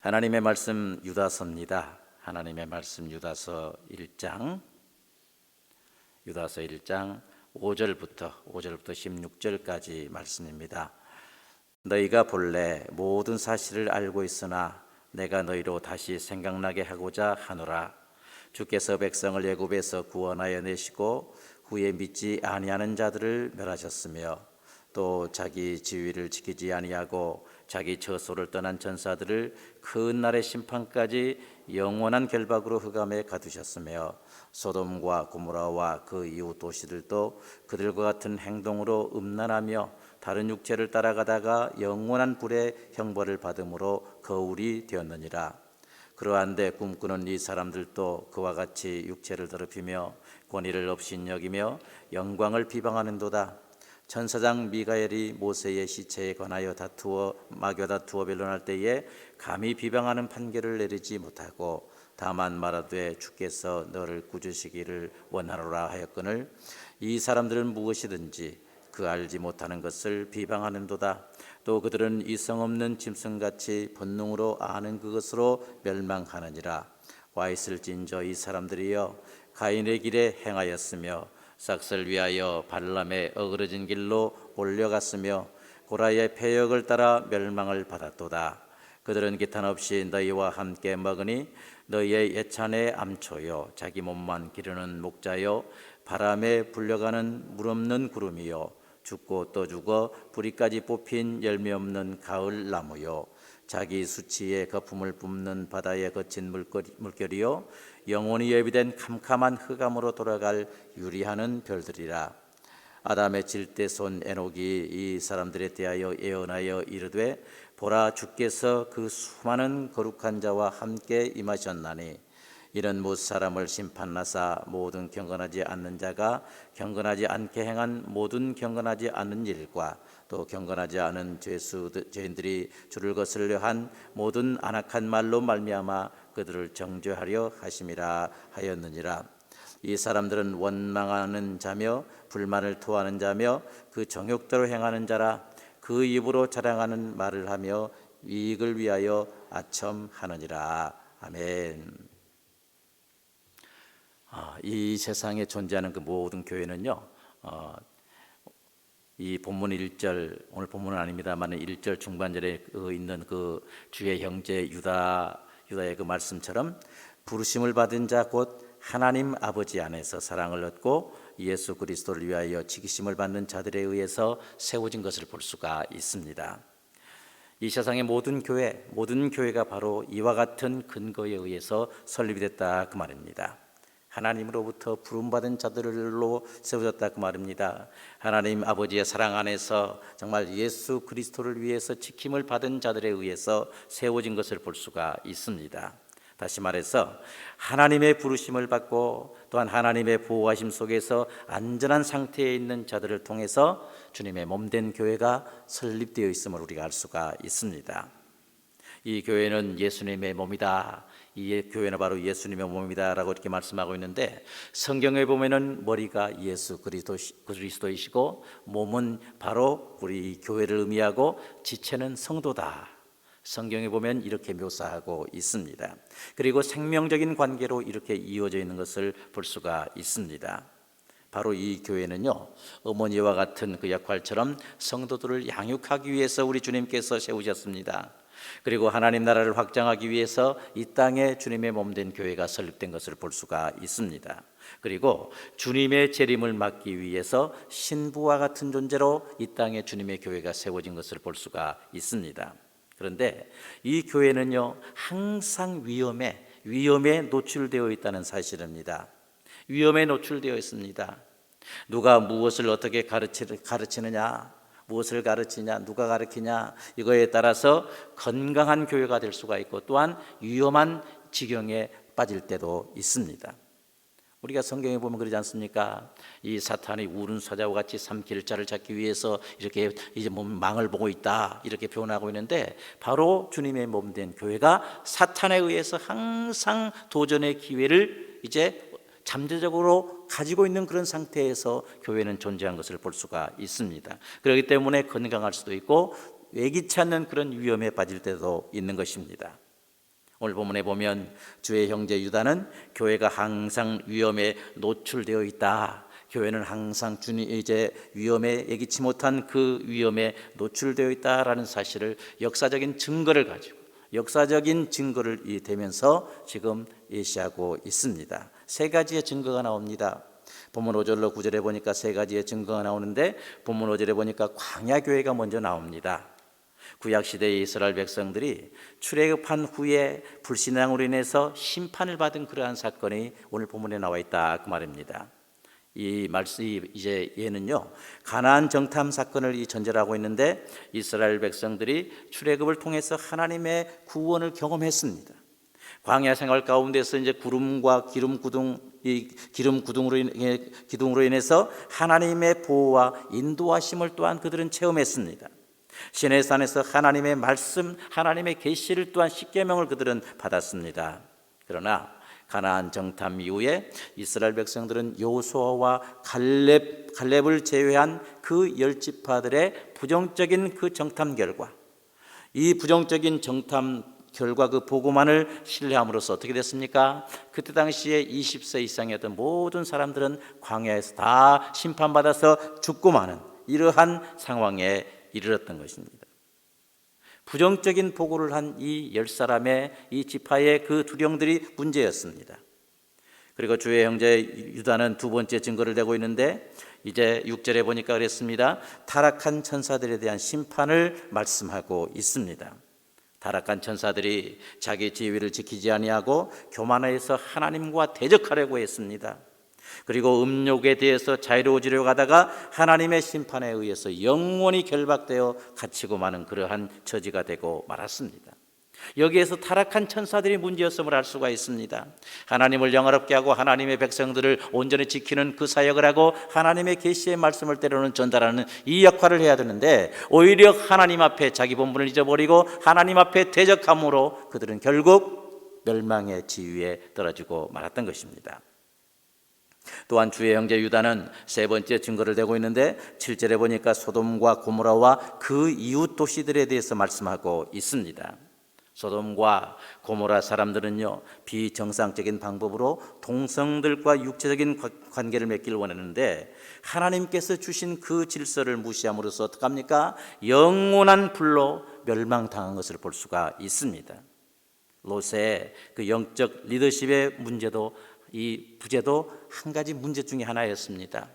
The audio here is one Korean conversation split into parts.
하나님의 말씀 유다서입니다. 하나님의 말씀 유다서 1장 5절부터 16절까지 말씀입니다. 너희가 본래 모든 사실을 알고 있으나 내가 너희로 다시 생각나게 하고자 하노라. 주께서 백성을 애굽에서 구원하여 내시고 후에 믿지 아니하는 자들을 멸하셨으며 또 자기 지위를 지키지 아니하고 자기 처소를 떠난 전사들을 큰 날의 심판까지 영원한 결박으로 흑암에 가두셨으며 소돔과 고모라와 그 이웃 도시들도 그들과 같은 행동으로 음란하며 다른 육체를 따라가다가 영원한 불의 형벌을 받음으로 거울이 되었느니라. 그러한데 꿈꾸는 이 사람들도 그와 같이 육체를 더럽히며 권위를 업신여기며 영광을 비방하는도다. 천사장 미가엘이 모세의 시체에 관하여 마귀와 다투어 변론할 때에 감히 비방하는 판결을 내리지 못하고 다만 말하되 주께서 너를 꾸짖으시기를 원하노라 하였거늘 이 사람들은 무엇이든지 그 알지 못하는 것을 비방하는도다. 또 그들은 이성 없는 짐승같이 본능으로 아는 그것으로 멸망하느니라. 와 있을진저 이 사람들이여 가인의 길에 행하였으며 삭슬 위하여 발람의 어그러진 길로 올려갔으며 고라의 패역을 따라 멸망을 받았도다. 그들은 기탄 없이 너희와 함께 먹으니 너희의 예찬의 암초요 자기 몸만 기르는 목자요 바람에 불려가는 물 없는 구름이요 죽고 또 죽어 뿌리까지 뽑힌 열매 없는 가을 나무요 자기 수치의 거품을 뿜는 바다의 거친 물결이요 영원히 예비된 캄캄한 흑암으로 돌아갈 유리하는 별들이라. 아담의 질대손 에녹이 이 사람들에 대하여 예언하여 이르되 보라 주께서 그 수많은 거룩한 자와 함께 임하셨나니 이런 못 사람을 심판하사 모든 경건하지 않는 자가 경건하지 않게 행한 모든 경건하지 않은 일과 또 경건하지 않은 죄인들이 주를 거슬려 한 모든 안악한 말로 말미암아 그들을 정죄하려 하심이라 하였느니라. 이 사람들은 원망하는 자며 불만을 토하는 자며 그 정욕대로 행하는 자라. 그 입으로 자랑하는 말을 하며 이익을 위하여 아첨하느니라. 아멘. 이 세상에 존재하는 그 모든 교회는요, 이 본문 1절, 오늘 본문은 아닙니다만 1절 중반절에 있는 그 주의 형제 유다의 그 말씀처럼 부르심을 받은 자 곧 하나님 아버지 안에서 사랑을 얻고 예수 그리스도를 위하여 지키심을 받는 자들에 의해서 세워진 것을 볼 수가 있습니다. 이 세상의 모든 교회가 바로 이와 같은 근거에 의해서 설립이 됐다 그 말입니다. 하나님으로부터 부름받은 자들로 세워졌다 그 말입니다. 하나님 아버지의 사랑 안에서 정말 예수 그리스도를 위해서 지킴을 받은 자들에 의해서 세워진 것을 볼 수가 있습니다. 다시 말해서 하나님의 부르심을 받고 또한 하나님의 보호하심 속에서 안전한 상태에 있는 자들을 통해서 주님의 몸된 교회가 설립되어 있음을 우리가 알 수가 있습니다. 이 교회는 예수님의 몸이다. 이 교회는 바로 예수님의 몸이다라고 이렇게 말씀하고 있는데 성경에 보면은 머리가 예수 그리스도이시고 몸은 바로 우리 교회를 의미하고 지체는 성도다. 성경에 보면 이렇게 묘사하고 있습니다. 그리고 생명적인 관계로 이렇게 이어져 있는 것을 볼 수가 있습니다. 바로 이 교회는요, 어머니와 같은 그 역할처럼 성도들을 양육하기 위해서 우리 주님께서 세우셨습니다. 그리고 하나님 나라를 확장하기 위해서 이 땅에 주님의 몸된 교회가 설립된 것을 볼 수가 있습니다. 그리고 주님의 재림을 막기 위해서 신부와 같은 존재로 이 땅에 주님의 교회가 세워진 것을 볼 수가 있습니다. 그런데 이 교회는요, 항상 위험에 노출되어 있다는 사실입니다. 위험에 노출되어 있습니다. 누가 무엇을 어떻게 가르치느냐, 무엇을 가르치냐, 누가 가르치냐, 이거에 따라서 건강한 교회가 될 수가 있고 또한 위험한 지경에 빠질 때도 있습니다. 우리가 성경에 보면 그러지 않습니까? 이 사탄이 우른 사자와 같이 삼킬 자를 찾기 위해서 이렇게 이제 망을 보고 있다 이렇게 표현하고 있는데 바로 주님의 몸된 교회가 사탄에 의해서 항상 도전의 기회를 이제 잠재적으로 가지고 있는 그런 상태에서 교회는 존재한 것을 볼 수가 있습니다. 그렇기 때문에 건강할 수도 있고 예기치 않는 그런 위험에 빠질 때도 있는 것입니다. 오늘 본문에 보면 주의 형제 유다는 교회가 항상 위험에 노출되어 있다. 교회는 항상 주님 이제 위험에 예기치 못한 그 위험에 노출되어 있다라는 사실을 역사적인 증거를 가지고 역사적인 증거를 대면서 지금 예시하고 있습니다. 세 가지의 증거가 나옵니다. 본문 5절로 9절에 보니까 세 가지의 증거가 나오는데 본문 5절에 보니까 광야 교회가 먼저 나옵니다. 구약 시대의 이스라엘 백성들이 출애굽한 후에 불신앙으로 인해서 심판을 받은 그러한 사건이 오늘 본문에 나와 있다 그 말입니다. 이 말씀이 이제 얘는요 가나안 정탐 사건을 전제하고 있는데 이스라엘 백성들이 출애굽을 통해서 하나님의 구원을 경험했습니다. 광야 생활 가운데서 이제 구름과 기둥으로 인해서 하나님의 보호와 인도하심을 또한 그들은 체험했습니다. 시내산에서 하나님의 말씀, 하나님의 계시를 또한 십계명을 그들은 받았습니다. 그러나 가나안 정탐 이후에 이스라엘 백성들은 여호수아와 갈렙을 제외한 그 10지파들의 부정적인 그 정탐 결과, 이 부정적인 정탐 결과 그 보고만을 신뢰함으로써 어떻게 됐습니까? 그때 당시에 20세 이상이었던 모든 사람들은 광야에서 다 심판받아서 죽고 마는 이러한 상황에 이르렀던 것입니다. 부정적인 보고를 한 이 10사람의 이 지파의 그 두령들이 문제였습니다. 그리고 주의 형제 유다는 두 번째 증거를 대고 있는데 이제 6절에 보니까 그랬습니다. 타락한 천사들에 대한 심판을 말씀하고 있습니다. 타락한 천사들이 자기 지위를 지키지 아니하고 교만해서 하나님과 대적하려고 했습니다. 그리고 음욕에 대해서 자유로워지려고 하다가 하나님의 심판에 의해서 영원히 결박되어 갇히고 마는 그러한 처지가 되고 말았습니다. 여기에서 타락한 천사들이 문제였음을 알 수가 있습니다. 하나님을 영화롭게 하고 하나님의 백성들을 온전히 지키는 그 사역을 하고 하나님의 계시의 말씀을 때로는 전달하는 이 역할을 해야 되는데 오히려 하나님 앞에 자기 본분을 잊어버리고 하나님 앞에 대적함으로 그들은 결국 멸망의 지위에 떨어지고 말았던 것입니다. 또한 주의 형제 유다는 세 번째 증거를 대고 있는데 7절에 보니까 소돔과 고모라와 그 이웃 도시들에 대해서 말씀하고 있습니다. 소돔과 고모라 사람들은요 비정상적인 방법으로 동성들과 육체적인 관계를 맺기를 원했는데 하나님께서 주신 그 질서를 무시함으로써 어떡합니까? 영원한 불로 멸망당한 것을 볼 수가 있습니다. 롯의 그 영적 리더십의 문제도 이 부재도 한 가지 문제 중에 하나였습니다.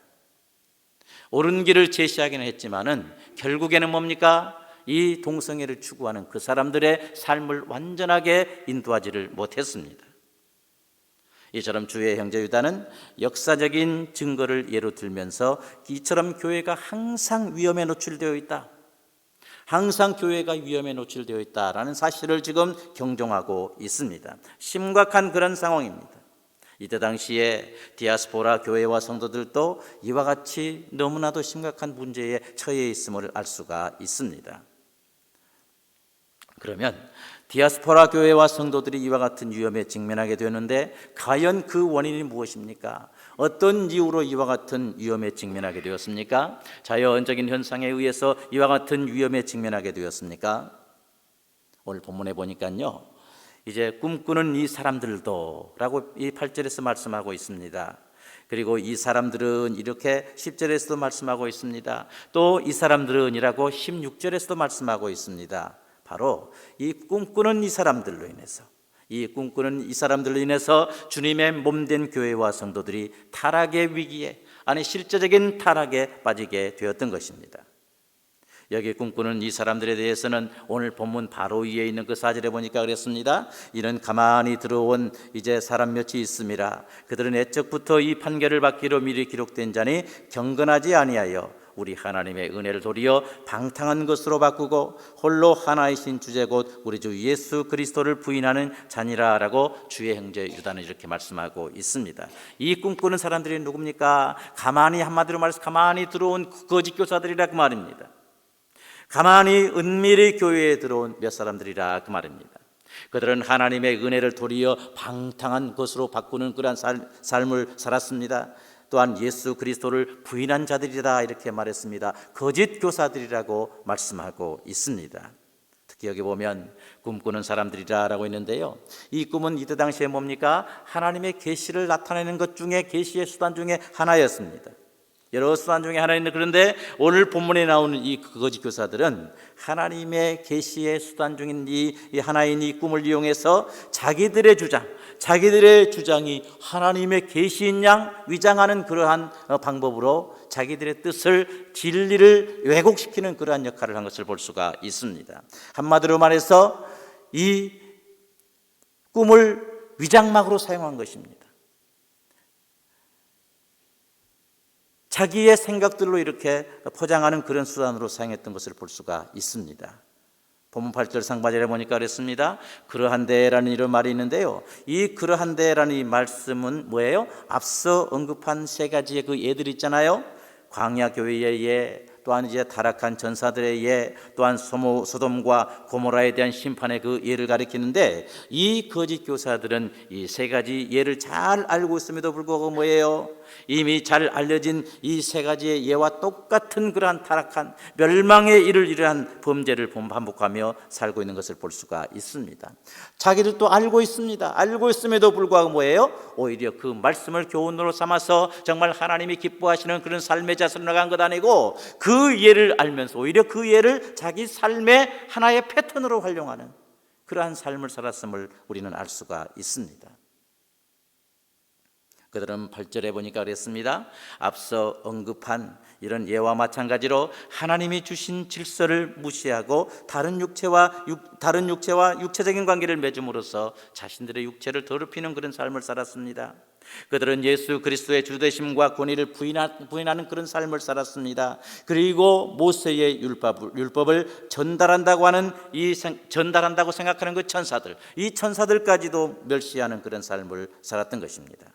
옳은 길을 제시하기는 했지만은 결국에는 뭡니까? 이 동성애를 추구하는 그 사람들의 삶을 완전하게 인도하지를 못했습니다. 이처럼 주의 형제 유다는 역사적인 증거를 예로 들면서 이처럼 교회가 항상 위험에 노출되어 있다. 항상 교회가 위험에 노출되어 있다라는 사실을 지금 경종하고 있습니다. 심각한 그런 상황입니다. 이때 당시에 디아스포라 교회와 성도들도 이와 같이 너무나도 심각한 문제에 처해 있음을 알 수가 있습니다. 그러면 디아스포라 교회와 성도들이 이와 같은 위험에 직면하게 되는데 과연 그 원인이 무엇입니까? 어떤 이유로 이와 같은 위험에 직면하게 되었습니까? 자연적인 현상에 의해서 이와 같은 위험에 직면하게 되었습니까? 오늘 본문에 보니까요 이제 꿈꾸는 이 사람들도 라고 이 8절에서 말씀하고 있습니다. 그리고 이 사람들은 이렇게 10절에서도 말씀하고 있습니다. 또 이 사람들은 이라고 16절에서도 말씀하고 있습니다. 바로 이 꿈꾸는 이 사람들로 인해서 주님의 몸된 교회와 성도들이 타락의 위기에 아니 실제적인 타락에 빠지게 되었던 것입니다. 여기 꿈꾸는 이 사람들에 대해서는 오늘 본문 바로 위에 있는 그 4절에 보니까 그랬습니다. 이는 가만히 들어온 이제 사람 몇이 있음이라. 그들은 애적부터 이 판결을 받기로 미리 기록된 자니 경건하지 아니하여 우리 하나님의 은혜를 도리어 방탕한 것으로 바꾸고 홀로 하나이신 주제 곧 우리 주 예수 그리스도를 부인하는 자니라라고 주의 형제 유다는 이렇게 말씀하고 있습니다. 이 꿈꾸는 사람들이 누굽니까? 한마디로 말해서 가만히 들어온 거짓 교사들이라 그 말입니다. 가만히 은밀히 교회에 들어온 몇 사람들이라 그 말입니다. 그들은 하나님의 은혜를 도리어 방탕한 것으로 바꾸는 그러한 삶을 살았습니다. 또한 예수 그리스도를 부인한 자들이다 이렇게 말했습니다. 거짓 교사들이라고 말씀하고 있습니다. 특히 여기 보면 꿈꾸는 사람들이라라고 있는데요. 이 꿈은 이때 당시에 뭡니까? 하나님의 계시를 나타내는 것 중에 계시의 수단 중에 하나였습니다. 여러 수단 중에 하나인데, 그런데 오늘 본문에 나오는 이 거짓 교사들은 하나님의 계시의 수단 중인 이 하나인 이 꿈을 이용해서 자기들의 주장이 하나님의 계시인 양 위장하는 그러한 방법으로 자기들의 뜻을, 진리를 왜곡시키는 그러한 역할을 한 것을 볼 수가 있습니다. 한마디로 말해서 이 꿈을 위장막으로 사용한 것입니다. 자기의 생각들로 이렇게 포장하는 그런 수단으로 사용했던 것을 볼 수가 있습니다. 본문 8절 상반절에 보니까 그랬습니다. 그러한데라는 이런 말이 있는데요. 이 그러한데라는 이 말씀은 뭐예요? 앞서 언급한 세 가지의 그 예들 있잖아요. 광야 교회의 예, 또한 이제 타락한 전사들의 예, 또한 소돔과 고모라에 대한 심판의 그 예를 가리키는데, 이 거짓 교사들은 이 세 가지 예를 잘 알고 있음에도 불구하고 뭐예요? 이미 잘 알려진 이 세 가지의 예와 똑같은 그러한 타락한 멸망에 이를 이러한 범죄를 반복하며 살고 있는 것을 볼 수가 있습니다. 자기들도 알고 있습니다. 알고 있음에도 불구하고 뭐예요? 오히려 그 말씀을 교훈으로 삼아서 정말 하나님이 기뻐하시는 그런 삶의 자세로 나간 것 아니고, 그 예를 알면서 오히려 그 예를 자기 삶의 하나의 패턴으로 활용하는 그러한 삶을 살았음을 우리는 알 수가 있습니다. 그들은 8절에 보니까 그랬습니다. 앞서 언급한 이런 예와 마찬가지로 하나님이 주신 질서를 무시하고 다른 육체와 육체적인 관계를 맺음으로써 자신들의 육체를 더럽히는 그런 삶을 살았습니다. 그들은 예수 그리스도의 주되심과 권위를 부인하는 그런 삶을 살았습니다. 그리고 모세의 율법을 전달한다고 생각하는 그 천사들, 이 천사들까지도 멸시하는 그런 삶을 살았던 것입니다.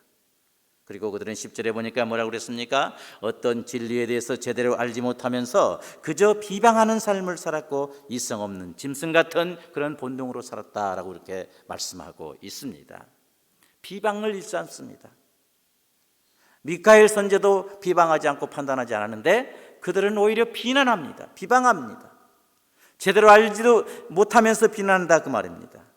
그리고 그들은 10절에 보니까 뭐라고 그랬습니까? 어떤 진리에 대해서 제대로 알지 못하면서 그저 비방하는 삶을 살았고 이성 없는 짐승 같은 그런 본능으로 살았다라고 이렇게 말씀하고 있습니다. 비방을 잃지 않습니다. 미카엘 선지자도 비방하지 않고 판단하지 않았는데, 그들은 오히려 비난합니다. 비방합니다. 제대로 알지도 못하면서 비난한다 그 말입니다.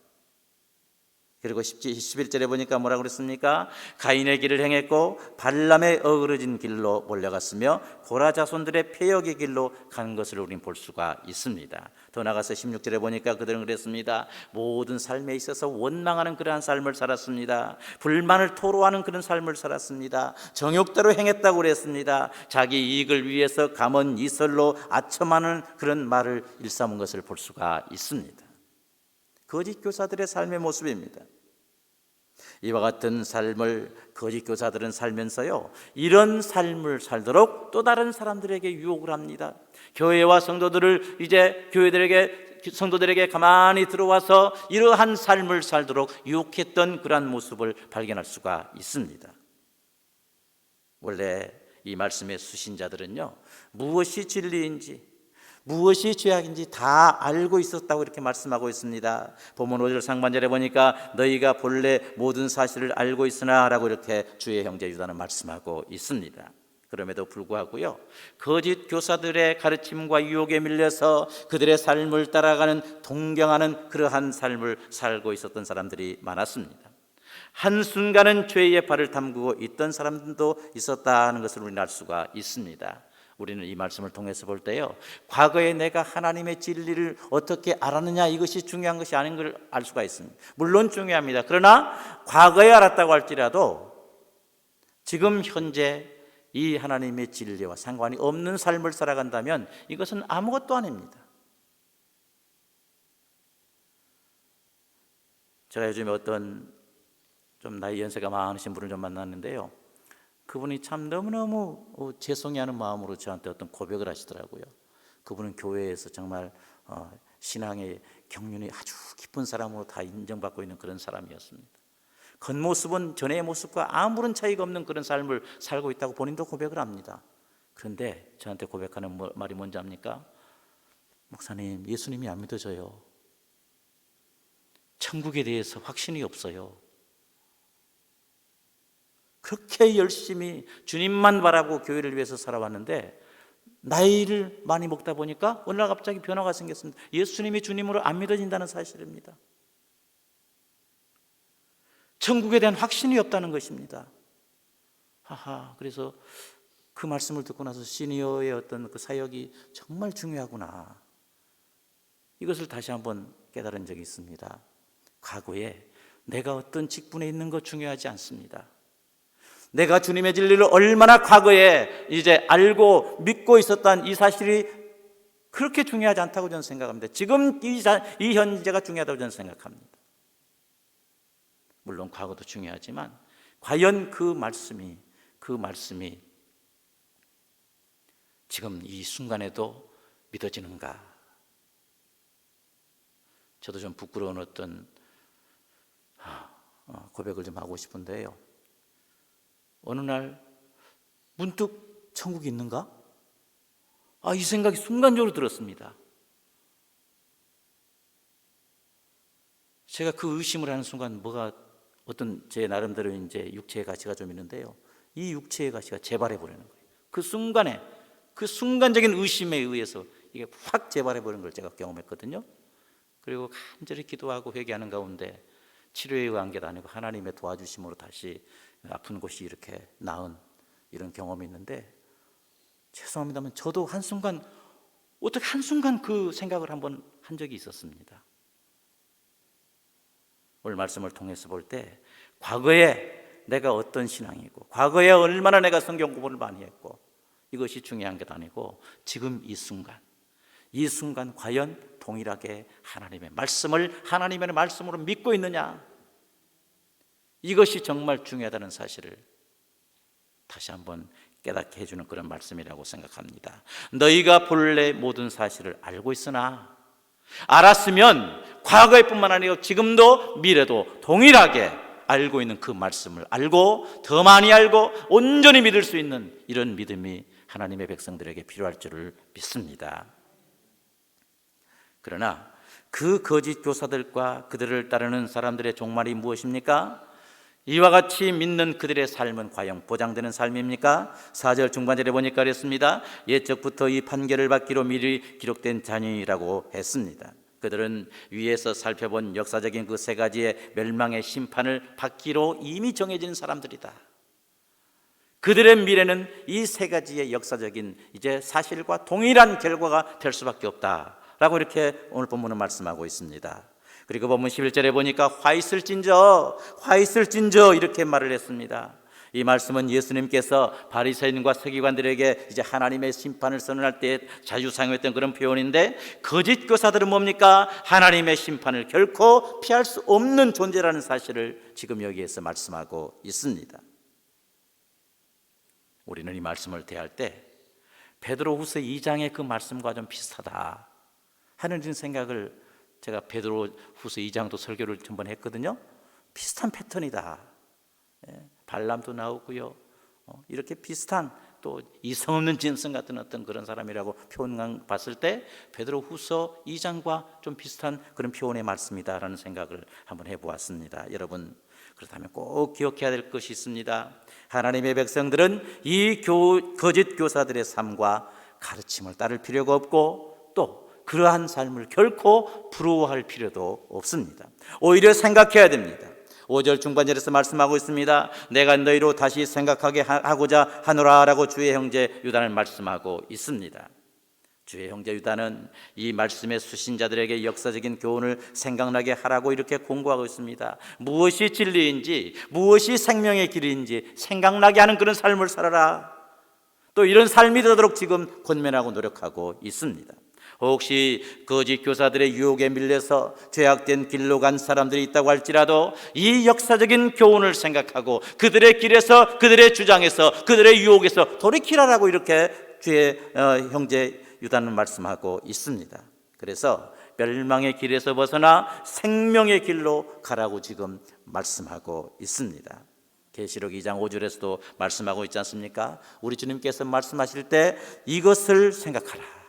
그리고 11절에 보니까 뭐라고 그랬습니까? 가인의 길을 행했고 발람의 어그러진 길로 몰려갔으며 고라 자손들의 패역의 길로 간 것을 우리는 볼 수가 있습니다. 더 나아가서 16절에 보니까 그들은 그랬습니다. 모든 삶에 있어서 원망하는 그러한 삶을 살았습니다. 불만을 토로하는 그런 삶을 살았습니다. 정욕대로 행했다고 그랬습니다. 자기 이익을 위해서 감언 이설로 아첨하는 그런 말을 일삼은 것을 볼 수가 있습니다. 거짓 교사들의 삶의 모습입니다. 이와 같은 삶을 거짓 교사들은 살면서요, 이런 삶을 살도록 또 다른 사람들에게 유혹을 합니다. 교회와 성도들에게 가만히 들어와서 이러한 삶을 살도록 유혹했던 그러한 모습을 발견할 수가 있습니다. 원래 이 말씀의 수신자들은요, 무엇이 진리인지 무엇이 죄악인지 다 알고 있었다고 이렇게 말씀하고 있습니다. 본문 5절 상반절에 보니까 너희가 본래 모든 사실을 알고 있으나 라고 이렇게 주의 형제 유다는 말씀하고 있습니다. 그럼에도 불구하고요, 거짓 교사들의 가르침과 유혹에 밀려서 그들의 삶을 따라가는, 동경하는 그러한 삶을 살고 있었던 사람들이 많았습니다. 한순간은 죄의 발을 담그고 있던 사람들도 있었다는 것을 우리는 알 수가 있습니다. 우리는 이 말씀을 통해서 볼 때요, 과거에 내가 하나님의 진리를 어떻게 알았느냐, 이것이 중요한 것이 아닌 걸 알 수가 있습니다. 물론 중요합니다. 그러나 과거에 알았다고 할지라도 지금 현재 이 하나님의 진리와 상관이 없는 삶을 살아간다면 이것은 아무것도 아닙니다. 제가 요즘에 어떤 좀 나이 연세가 많으신 분을 좀 만났는데요, 그분이 참 너무너무 죄송해하는 마음으로 저한테 어떤 고백을 하시더라고요. 그분은 교회에서 정말 신앙의 경륜이 아주 깊은 사람으로 다 인정받고 있는 그런 사람이었습니다. 겉모습은 전의 모습과 아무런 차이가 없는 그런 삶을 살고 있다고 본인도 고백을 합니다. 그런데 저한테 고백하는 말이 뭔지 압니까? 목사님, 예수님이 안 믿어져요. 천국에 대해서 확신이 없어요. 그렇게 열심히 주님만 바라고 교회를 위해서 살아왔는데 나이를 많이 먹다 보니까 어느 날 갑자기 변화가 생겼습니다. 예수님이 주님으로 안 믿어진다는 사실입니다. 천국에 대한 확신이 없다는 것입니다. 그래서 그 말씀을 듣고 나서 시니어의 어떤 그 사역이 정말 중요하구나, 이것을 다시 한번 깨달은 적이 있습니다. 과거에 내가 어떤 직분에 있는 것 중요하지 않습니다. 내가 주님의 진리를 얼마나 과거에 이제 알고 믿고 있었던 이 사실이 그렇게 중요하지 않다고 저는 생각합니다. 지금 이 현재가 중요하다고 저는 생각합니다. 물론 과거도 중요하지만 과연 그 말씀이 지금 이 순간에도 믿어지는가? 저도 좀 부끄러운 어떤 고백을 좀 하고 싶은데요. 어느 날 문득 천국이 있는가? 이 생각이 순간적으로 들었습니다. 제가 그 의심을 하는 순간 어떤 제 나름대로 이제 육체의 가치가 좀 있는데요. 이 육체의 가치가 재발해 버리는 거예요. 그 순간적인 의심에 의해서 이게 확 재발해 버리는 걸 제가 경험했거든요. 그리고 간절히 기도하고 회개하는 가운데 치료에 의한 게 아니고 하나님의 도와주심으로 다시 아픈 곳이 이렇게 나은 이런 경험이 있는데, 죄송합니다만 저도 어떻게 한순간 그 생각을 한번 한 적이 있었습니다. 오늘 말씀을 통해서 볼 때 과거에 내가 어떤 신앙이고 과거에 얼마나 내가 성경 공부를 많이 했고 이것이 중요한 게 아니고 지금 이 순간 과연 동일하게 하나님의 말씀으로 믿고 있느냐, 이것이 정말 중요하다는 사실을 다시 한번 깨닫게 해주는 그런 말씀이라고 생각합니다. 너희가 본래 모든 사실을 알고 있으나, 알았으면 과거에 뿐만 아니라 지금도 미래도 동일하게 알고 있는 그 말씀을 알고 더 많이 알고 온전히 믿을 수 있는 이런 믿음이 하나님의 백성들에게 필요할 줄을 믿습니다. 그러나 그 거짓 교사들과 그들을 따르는 사람들의 종말이 무엇입니까? 이와 같이 믿는 그들의 삶은 과연 보장되는 삶입니까? 4절 중반절에 보니까 그랬습니다. 옛적부터 이 판결을 받기로 미리 기록된 자녀이라고 했습니다. 그들은 위에서 살펴본 역사적인 그 세 가지의 멸망의 심판을 받기로 이미 정해진 사람들이다. 그들의 미래는 이 세 가지의 역사적인 이제 사실과 동일한 결과가 될 수밖에 없다라고 이렇게 오늘 본문은 말씀하고 있습니다. 그리고 본문 11절에 보니까 화 있을진저 이렇게 말을 했습니다. 이 말씀은 예수님께서 바리새인과 서기관들에게 이제 하나님의 심판을 선언할 때 자주 사용했던 그런 표현인데, 거짓 교사들은 뭡니까? 하나님의 심판을 결코 피할 수 없는 존재라는 사실을 지금 여기에서 말씀하고 있습니다. 우리는 이 말씀을 대할 때 베드로후서 2장의 그 말씀과 좀 비슷하다 하는 생각을, 제가 베드로후서 2장도 설교를 한번 했거든요. 비슷한 패턴이다. 발람도 나오고요. 이렇게 비슷한 또 이성 없는 짐승 같은 어떤 그런 사람이라고 표현 봤을 때 베드로후서 2장과 좀 비슷한 그런 표현의 말씀이다라는 생각을 한번 해보았습니다. 여러분, 그렇다면 꼭 기억해야 될 것이 있습니다. 하나님의 백성들은 이 거짓 교사들의 삶과 가르침을 따를 필요가 없고 또 그러한 삶을 결코 부러워할 필요도 없습니다. 오히려 생각해야 됩니다. 5절 중반절에서 말씀하고 있습니다. 내가 너희로 다시 생각하게 하고자 하노라 라고 주의 형제 유다는 말씀하고 있습니다. 주의 형제 유다는 이 말씀의 수신자들에게 역사적인 교훈을 생각나게 하라고 이렇게 공고하고 있습니다. 무엇이 진리인지, 무엇이 생명의 길인지 생각나게 하는 그런 삶을 살아라. 또 이런 삶이 되도록 지금 권면하고 노력하고 있습니다. 혹시 거짓 교사들의 유혹에 밀려서 죄악된 길로 간 사람들이 있다고 할지라도 이 역사적인 교훈을 생각하고 그들의 길에서, 그들의 주장에서, 그들의 유혹에서 돌이키라라고 이렇게 주의 형제 유다는 말씀하고 있습니다. 그래서 멸망의 길에서 벗어나 생명의 길로 가라고 지금 말씀하고 있습니다. 계시록 2장 5절에서도 말씀하고 있지 않습니까? 우리 주님께서 말씀하실 때 이것을 생각하라.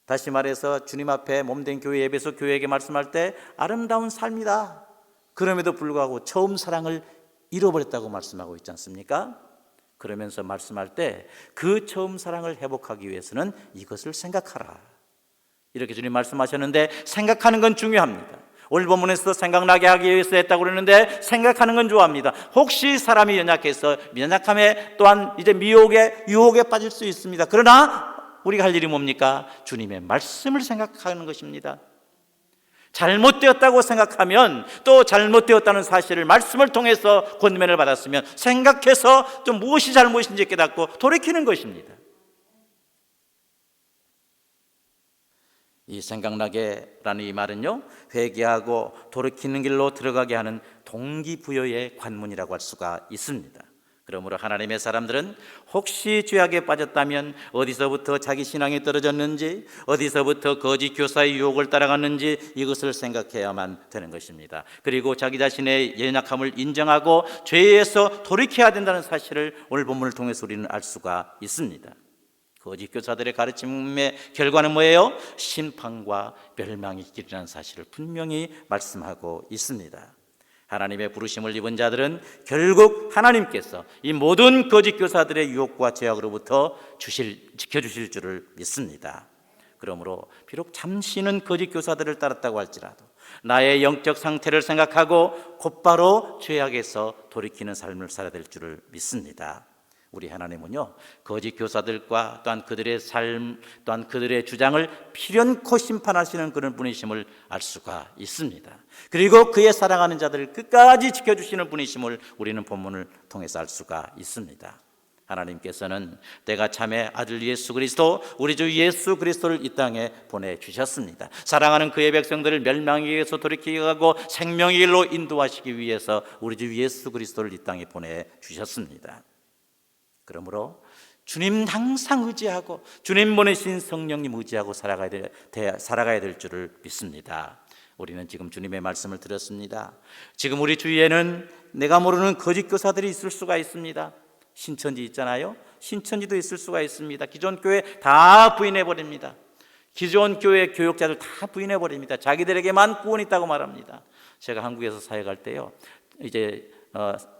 다시 말해서 주님 앞에 몸된 교회 에베소 교회에게 말씀할 때 아름다운 삶이다. 그럼에도 불구하고 처음 사랑을 잃어버렸다고 말씀하고 있지 않습니까? 그러면서 말씀할 때 그 처음 사랑을 회복하기 위해서는 이것을 생각하라, 이렇게 주님 말씀하셨는데, 생각하는 건 중요합니다. 오늘 본문에서 생각나게 하기 위해서 했다고 그러는데, 생각하는 건 좋아합니다. 혹시 사람이 연약해서 연약함에 또한 이제 미혹에 유혹에 빠질 수 있습니다. 그러나 우리가 할 일이 뭡니까? 주님의 말씀을 생각하는 것입니다. 잘못되었다고 생각하면, 또 잘못되었다는 사실을 말씀을 통해서 권면을 받았으면 생각해서 좀 무엇이 잘못인지 깨닫고 돌이키는 것입니다. 이 생각나게라는 이 말은요, 회개하고 돌이키는 길로 들어가게 하는 동기부여의 관문이라고 할 수가 있습니다. 그러므로 하나님의 사람들은 혹시 죄악에 빠졌다면 어디서부터 자기 신앙이 떨어졌는지, 어디서부터 거짓 교사의 유혹을 따라갔는지 이것을 생각해야만 되는 것입니다. 그리고 자기 자신의 연약함을 인정하고 죄에서 돌이켜야 된다는 사실을 오늘 본문을 통해서 우리는 알 수가 있습니다. 거짓 교사들의 가르침의 결과는 뭐예요? 심판과 멸망의 길이라는 사실을 분명히 말씀하고 있습니다. 하나님의 부르심을 입은 자들은 결국 하나님께서 이 모든 거짓 교사들의 유혹과 죄악으로부터 지켜주실 줄을 믿습니다. 그러므로 비록 잠시는 거짓 교사들을 따랐다고 할지라도 나의 영적 상태를 생각하고 곧바로 죄악에서 돌이키는 삶을 살아야 될 줄을 믿습니다. 우리 하나님은요, 거짓 교사들과 또한 그들의 삶, 또한 그들의 주장을 필연코 심판하시는 그런 분이심을 알 수가 있습니다. 그리고 그의 사랑하는 자들을 끝까지 지켜주시는 분이심을 우리는 본문을 통해서 알 수가 있습니다. 하나님께서는 때가 참에 아들 예수 그리스도, 우리 주 예수 그리스도를 이 땅에 보내주셨습니다. 사랑하는 그의 백성들을 멸망에 의해서 돌이키게 하고 생명의 길로 인도하시기 위해서 우리 주 예수 그리스도를 이 땅에 보내주셨습니다. 그러므로 주님 항상 의지하고 주님 보내신 성령님 의지하고 살아가야 될 줄을 믿습니다. 우리는 지금 주님의 말씀을 들었습니다. 지금 우리 주위에는 내가 모르는 거짓 교사들이 있을 수가 있습니다. 신천지 있잖아요. 신천지도 있을 수가 있습니다. 기존 교회 다 부인해버립니다. 기존 교회 교육자들 다 부인해버립니다. 자기들에게만 구원이 있다고 말합니다. 제가 한국에서 사역할 때요, 이제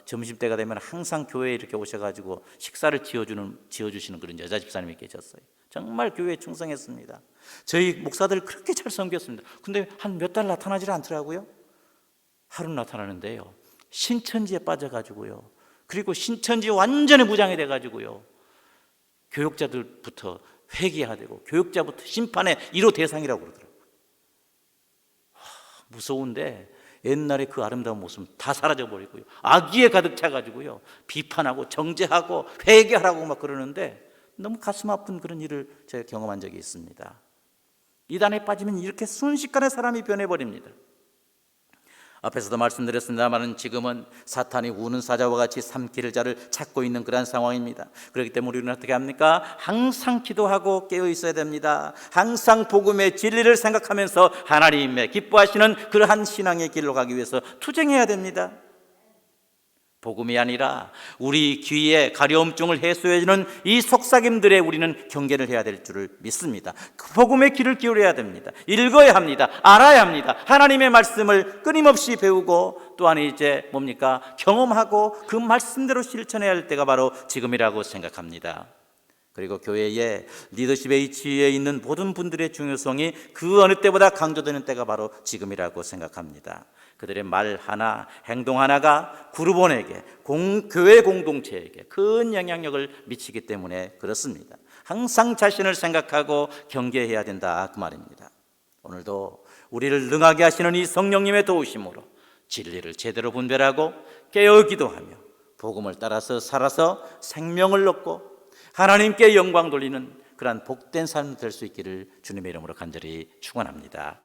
점심때가 되면 항상 교회에 이렇게 오셔가지고 식사를 지어주시는 그런 여자 집사님이 계셨어요. 정말 교회에 충성했습니다. 저희 목사들 그렇게 잘 섬겼습니다. 근데 한 몇 달 나타나질 않더라고요. 하루 나타나는데요, 신천지에 빠져가지고요, 그리고 신천지 완전히 무장이 돼가지고요, 교육자들부터 회개해야 되고 교육자부터 심판의 1호 대상이라고 그러더라고요. 무서운데 옛날에 그 아름다운 모습 다 사라져버리고요, 악의에 가득 차가지고요, 비판하고 정죄하고 회개하라고 막 그러는데 너무 가슴 아픈 그런 일을 제가 경험한 적이 있습니다. 이단에 빠지면 이렇게 순식간에 사람이 변해버립니다. 앞에서도 말씀드렸습니다만 지금은 사탄이 우는 사자와 같이 삼킬 자를 찾고 있는 그런 상황입니다. 그렇기 때문에 우리는 어떻게 합니까? 항상 기도하고 깨어 있어야 됩니다. 항상 복음의 진리를 생각하면서 하나님의 기뻐하시는 그러한 신앙의 길로 가기 위해서 투쟁해야 됩니다. 복음이 아니라 우리 귀의 가려움증을 해소해주는 이 속삭임들에 우리는 경계를 해야 될 줄을 믿습니다. 그 복음의 귀를 기울여야 됩니다. 읽어야 합니다. 알아야 합니다. 하나님의 말씀을 끊임없이 배우고 또한 이제 뭡니까? 경험하고 그 말씀대로 실천해야 할 때가 바로 지금이라고 생각합니다. 그리고 교회의 리더십의 위치에 있는 모든 분들의 중요성이 그 어느 때보다 강조되는 때가 바로 지금이라고 생각합니다. 그들의 말 하나, 행동 하나가 그룹원에게, 교회 공동체에게 큰 영향력을 미치기 때문에 그렇습니다. 항상 자신을 생각하고 경계해야 된다, 그 말입니다. 오늘도 우리를 능하게 하시는 이 성령님의 도우심으로 진리를 제대로 분별하고 깨어 기도하며 복음을 따라서 살아서 생명을 얻고 하나님께 영광 돌리는 그러한 복된 삶이 될 수 있기를 주님의 이름으로 간절히 축원합니다.